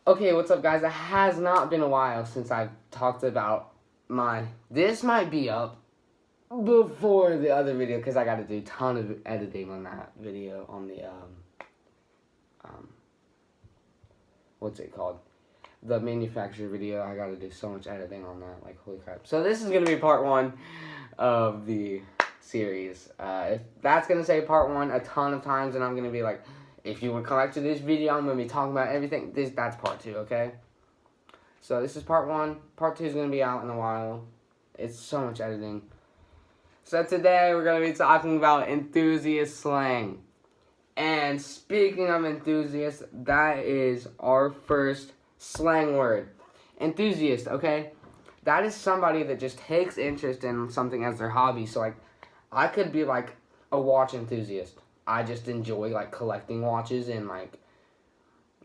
Okay, what's up, guys? It has not been a while since I've talked about this might be up before the other video, because I got to do a ton of editing on that video, on the, what's it called? The manufacturer video. I got to do so much editing on that, like, holy crap. So this is going to be part 1 of the series. If that's going to say part 1 a ton of times, and I'm going to be like, if you would come back to this video, I'm going to be talking about everything. That's part 2, okay? So this is part 1. Part 2 is going to be out in a while. It's so much editing. So today we're going to be talking about Enthusiast slang. And speaking of enthusiast, that is our first slang word. Enthusiast, okay? That is somebody that just takes interest in something as their hobby. So, like, I could be, like, a watch enthusiast. I just enjoy, like, collecting watches and, like,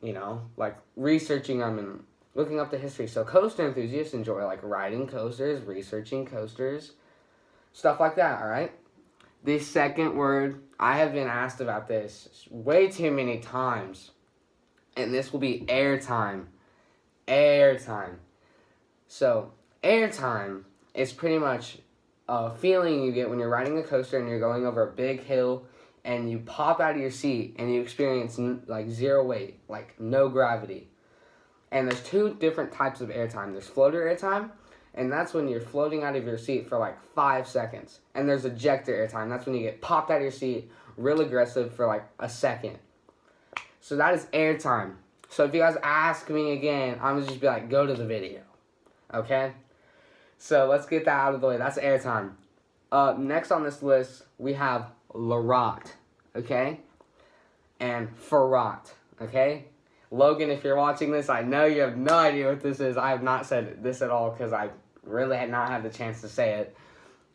you know, like, researching them and looking up the history. So coaster enthusiasts enjoy, like, riding coasters, researching coasters, stuff like that, alright? The second word, I have been asked about this way too many times, and this will be airtime. Airtime. So, airtime is pretty much a feeling you get when you're riding a coaster and you're going over a big hill and you pop out of your seat and you experience like zero weight, like no gravity. And there's 2 different types of airtime. There's floater airtime, and that's when you're floating out of your seat for like 5 seconds. And there's ejector airtime. That's when you get popped out of your seat real aggressive for like a second. So that is airtime. So if you guys ask me again, I'm gonna just be like, go to the video. Okay? So let's get that out of the way. That's airtime. Next on this list, we have Larot, okay? And Farot, okay? Logan, if you're watching this, I know you have no idea what this is. I have not said this at all because I really had not had the chance to say it.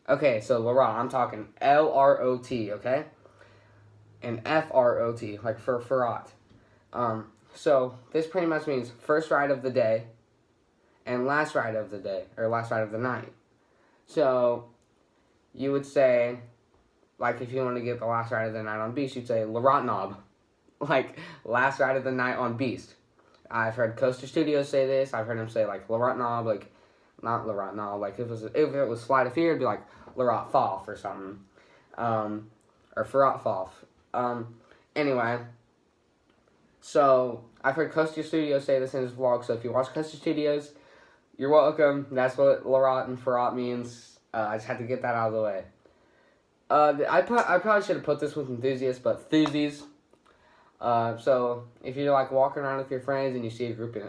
Okay, so Larot, I'm talking L-R-O-T, okay? And F-R-O-T, like for Farot. So this pretty much means first ride of the day and last ride of the day, or last ride of the night. So you would say, like, if you want to get the last ride of the night on Beast, you'd say Larot Knob. Like, last ride of the night on Beast. I've heard Coaster Studios say this. I've heard them say, like, Larot Knob, like, not Larot Knob. Like, if it was Flight of Fear, it'd be, like, Larot Falf or something. Or Farot Falf. Anyway. So, I've heard Coaster Studios say this in his vlog. So, if you watch Coaster Studios, you're welcome. That's what Larot and Farot means. I just had to get that out of the way. I probably should have put this with Enthusiasts, but Thusies. So if you're like walking around with your friends and you see a group of,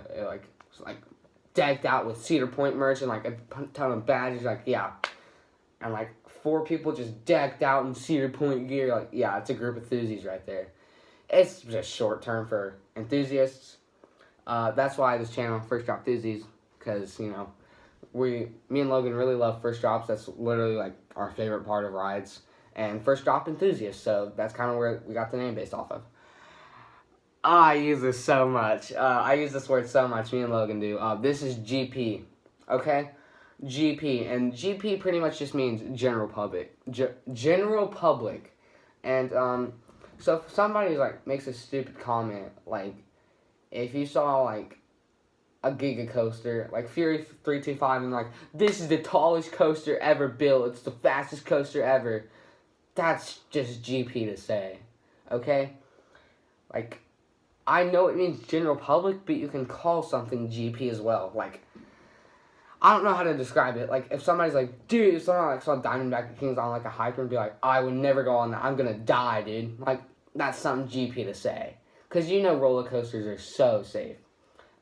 like decked out with Cedar Point merch and like a ton of badges, like, yeah, and like 4 people just decked out in Cedar Point gear, like, yeah, it's a group of Thusies right there. It's just short term for enthusiasts. That's why this channel, First Drop Thusies, because, you know, me and Logan really love first drops. That's literally like our favorite part of rides, and first drop enthusiasts. So that's kind of where we got the name based off of. I use this so much. I use this word so much. Me and Logan do. This is GP. Okay, GP, and GP pretty much just means general public. General public, and so if somebody like makes a stupid comment, like if you saw like a Giga coaster, like Fury 325, and like, this is the tallest coaster ever built, it's the fastest coaster ever, that's just GP to say, okay? Like, I know it means general public, but you can call something GP as well. Like, I don't know how to describe it. Like, if somebody's like, dude, if someone like saw Diamondback Kings on like a hyper and be like, I would never go on that, I'm gonna die, dude. Like, that's something GP to say. Because you know roller coasters are so safe.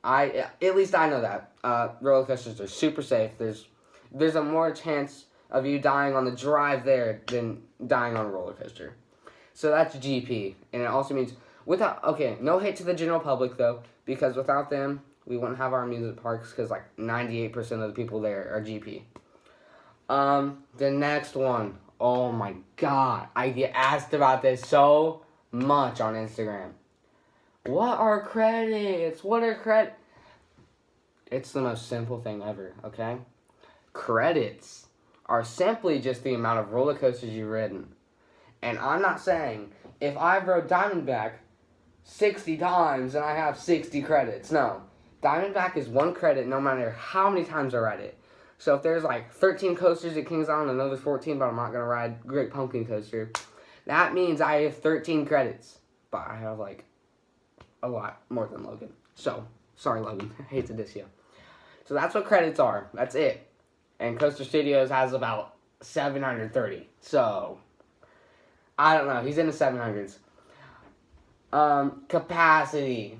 At least I know that. Roller coasters are super safe. There's a more chance of you dying on the drive there than dying on a roller coaster. So that's GP. And it also means, no hate to the general public though, because without them, we wouldn't have our amusement parks, because like 98% of the people there are GP. The next one, oh my god, I get asked about this so much on Instagram. What are credits? What are credits? It's the most simple thing ever, okay? Credits are simply just the amount of roller coasters you've ridden. And I'm not saying if I rode Diamondback 60 times and I have 60 credits. No. Diamondback is 1 credit no matter how many times I ride it. So if there's like 13 coasters at Kings Island, I know there's 14, but I'm not going to ride Great Pumpkin Coaster. That means I have 13 credits. But I have like a lot more than Logan. So, sorry Logan, I hate to diss you. So that's what credits are. That's it. And Coaster Studios has about 730. So, I don't know. He's in the 700s. Capacity.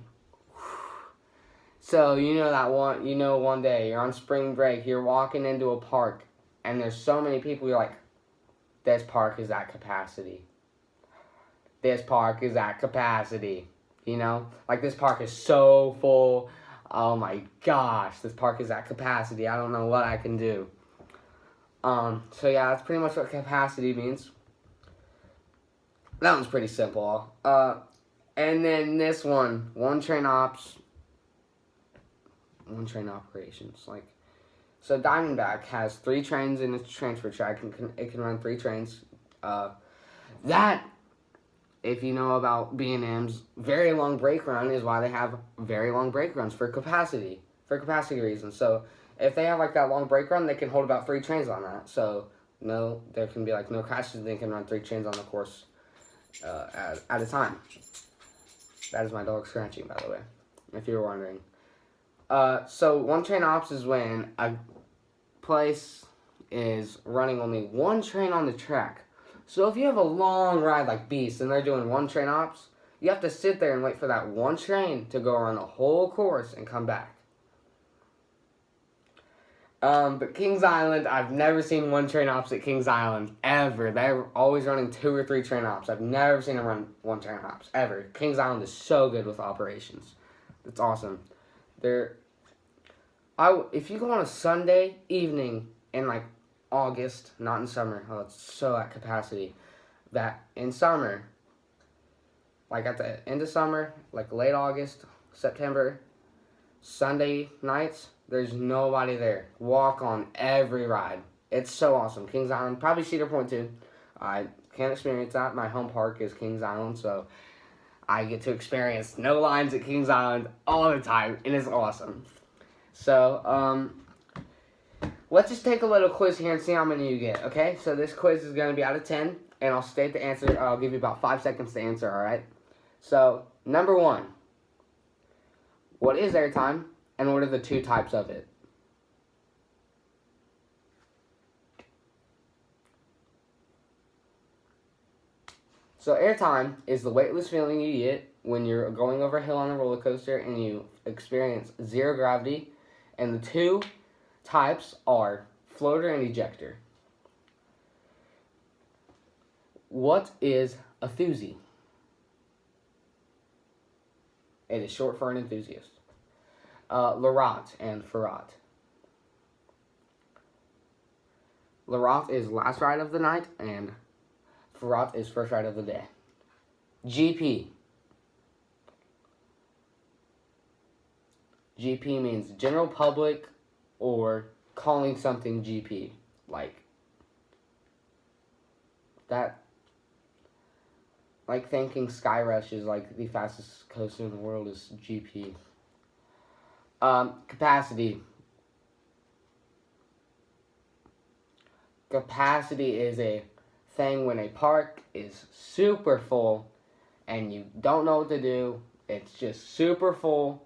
So, one day you're on spring break, you're walking into a park, and there's so many people, you're like, this park is at capacity. This park is at capacity. You know? Like, this park is so full. Oh my gosh, this park is at capacity. I don't know what I can do. So yeah, that's pretty much what capacity means. That one's pretty simple. And then this one train operations. Like, so Diamondback has 3 trains in its transfer track, and it can run 3 trains. That, if you know about B&M's, very long brake run is why they have very long brake runs for capacity reasons. So if they have like that long brake run, they can hold about 3 trains on that. So there can be like no crashes. They can run 3 trains on the course at a time. That is my dog scratching, by the way, if you were wondering. So 1 train ops is when a place is running only 1 train on the track. So if you have a long ride like Beast and they're doing 1 train ops, you have to sit there and wait for that 1 train to go around the whole course and come back. But Kings Island, I've never seen 1 train ops at Kings Island, ever. They're always running 2 or 3 train ops. I've never seen them run 1 train ops, ever. Kings Island is so good with operations. It's awesome. If you go on a Sunday evening in like August, not in summer, it's so at capacity, that in summer, like at the end of summer, like late August, September, Sunday nights, there's nobody there. Walk on every ride. It's so awesome. Kings Island, probably Cedar Point too. I can't experience that. My home park is Kings Island, so I get to experience no lines at Kings Island all the time, and it's awesome. So, let's just take a little quiz here and see how many you get, okay? So this quiz is going to be out of 10, and I'll state the answer. I'll give you about 5 seconds to answer, all right? So, number 1. What is airtime, and what are the 2 types of it? So airtime is the weightless feeling you get when you're going over a hill on a roller coaster and you experience 0 gravity, and the 2 types are floater and ejector. What is Enthusiast? It is short for an enthusiast. Larat and Ferrat. Larat is last ride of the night, and Ferrat is first ride of the day. GP. GP means general public, or calling something GP. Like that. Like thinking Sky Rush is like the fastest coaster in the world is GP. Capacity. Capacity is a thing when a park is super full and you don't know what to do. It's just super full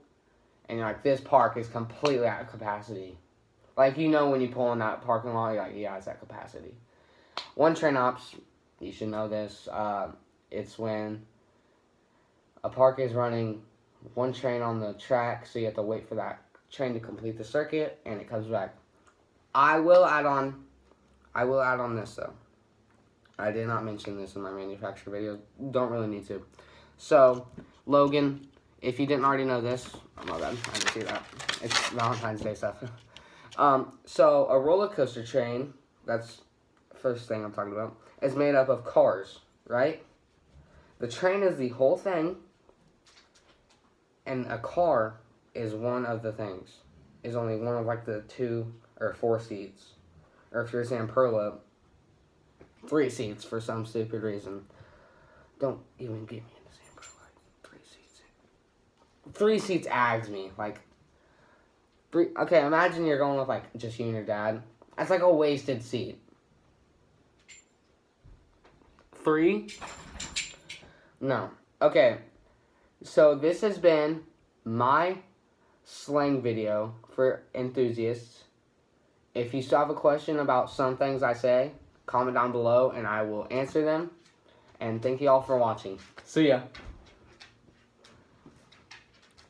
and you're like, this park is completely at capacity. Like, you know, when you pull in that parking lot, you're like, yeah, it's at capacity. 1 train ops, you should know this. It's when a park is running 1 train on the track, so you have to wait for that train to complete the circuit, and it comes back. I will add on this, though. I did not mention this in my manufacturer video. Don't really need to. So, Logan, if you didn't already know this, oh my bad, I didn't see that. It's Valentine's Day stuff. So, a roller coaster train, that's the first thing I'm talking about, is made up of cars, right? The train is the whole thing, and a car is one of the things. Is only one of like the 2 or 4 seats. Or if you're Sam Perla, 3 seats for some stupid reason. Don't even get me into Sam Perla. 3 seats. 3 seats aggs me. Like, 3. Okay, imagine you're going with, like, just you and your dad. That's like a wasted seat. 3. No. Okay. So this has been my slang video for enthusiasts. If you still have a question about some things I say, comment down below and I will answer them. And thank you all for watching. See ya.